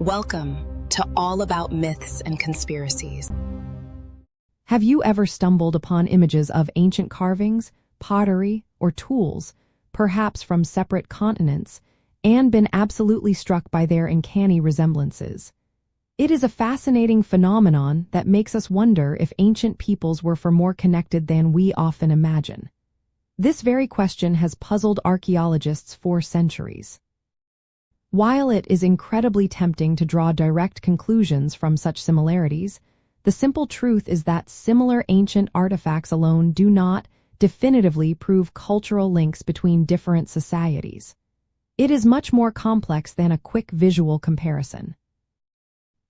Welcome to All About Myths and Conspiracies. Have you ever stumbled upon images of ancient carvings, pottery, or tools, perhaps from separate continents, and been absolutely struck by their uncanny resemblances? It is a fascinating phenomenon that makes us wonder if ancient peoples were far more connected than we often imagine. This very question has puzzled archaeologists for centuries. While it is incredibly tempting to draw direct conclusions from such similarities, the simple truth is that similar ancient artifacts alone do not definitively prove cultural links between different societies. It is much more complex than a quick visual comparison.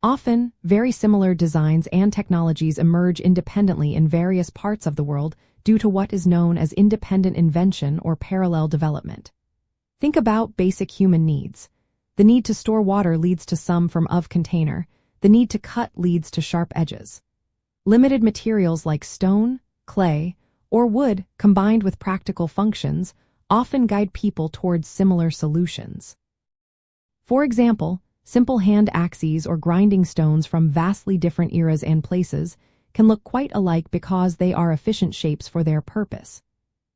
Often, very similar designs and technologies emerge independently in various parts of the world due to what is known as independent invention or parallel development. Think about basic human needs. The need to store water leads to some form of container. The need to cut leads to sharp edges. Limited materials like stone, clay, or wood, combined with practical functions, often guide people towards similar solutions. For example, simple hand axes or grinding stones from vastly different eras and places can look quite alike because they are efficient shapes for their purpose.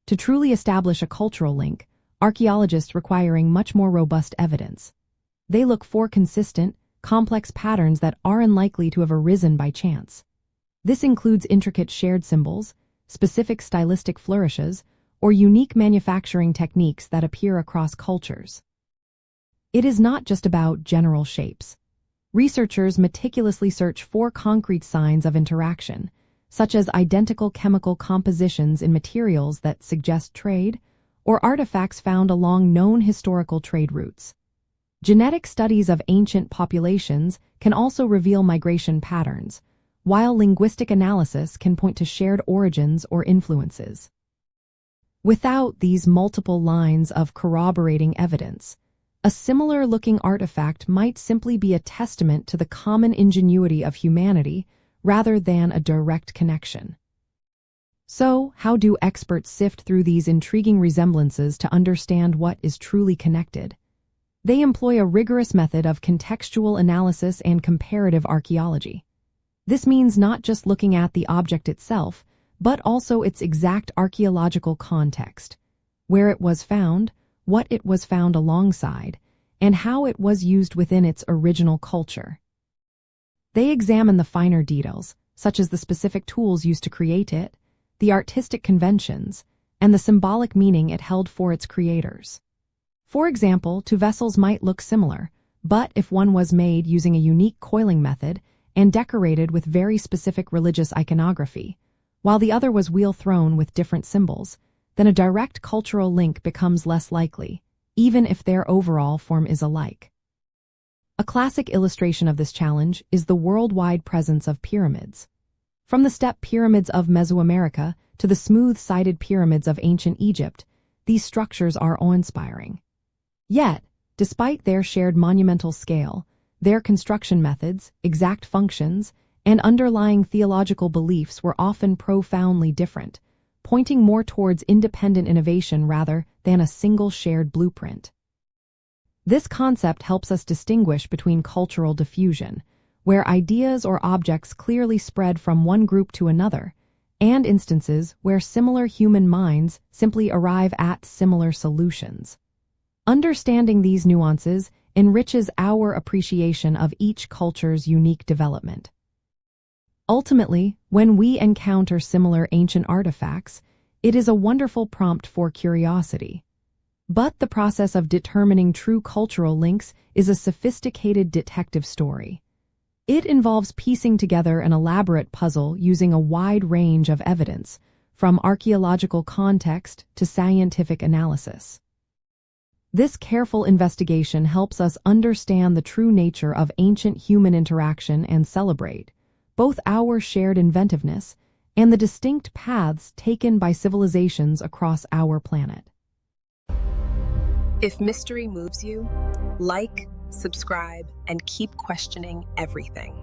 To truly establish a cultural link, archaeologists requiring much more robust evidence. They look for consistent, complex patterns that are unlikely to have arisen by chance. This includes intricate shared symbols, specific stylistic flourishes, or unique manufacturing techniques that appear across cultures. It is not just about general shapes. Researchers meticulously search for concrete signs of interaction, such as identical chemical compositions in materials that suggest trade, or artifacts found along known historical trade routes. Genetic studies of ancient populations can also reveal migration patterns, while linguistic analysis can point to shared origins or influences. Without these multiple lines of corroborating evidence, a similar-looking artifact might simply be a testament to the common ingenuity of humanity rather than a direct connection. So, how do experts sift through these intriguing resemblances to understand what is truly connected? They employ a rigorous method of contextual analysis and comparative archaeology. This means not just looking at the object itself, but also its exact archaeological context, where it was found, what it was found alongside, and how it was used within its original culture. They examine the finer details, such as the specific tools used to create it, the artistic conventions, and the symbolic meaning it held for its creators. For example, two vessels might look similar, but if one was made using a unique coiling method and decorated with very specific religious iconography, while the other was wheel-thrown with different symbols, then a direct cultural link becomes less likely, even if their overall form is alike. A classic illustration of this challenge is the worldwide presence of pyramids. From the step pyramids of Mesoamerica to the smooth-sided pyramids of ancient Egypt, these structures are awe-inspiring. Yet, despite their shared monumental scale, their construction methods, exact functions, and underlying theological beliefs were often profoundly different, pointing more towards independent innovation rather than a single shared blueprint. This concept helps us distinguish between cultural diffusion, where ideas or objects clearly spread from one group to another, and instances where similar human minds simply arrive at similar solutions. Understanding these nuances enriches our appreciation of each culture's unique development. Ultimately, when we encounter similar ancient artifacts, it is a wonderful prompt for curiosity. But the process of determining true cultural links is a sophisticated detective story. It involves piecing together an elaborate puzzle using a wide range of evidence, from archaeological context to scientific analysis. This careful investigation helps us understand the true nature of ancient human interaction and celebrate both our shared inventiveness and the distinct paths taken by civilizations across our planet. If mystery moves you, like, subscribe, and keep questioning everything.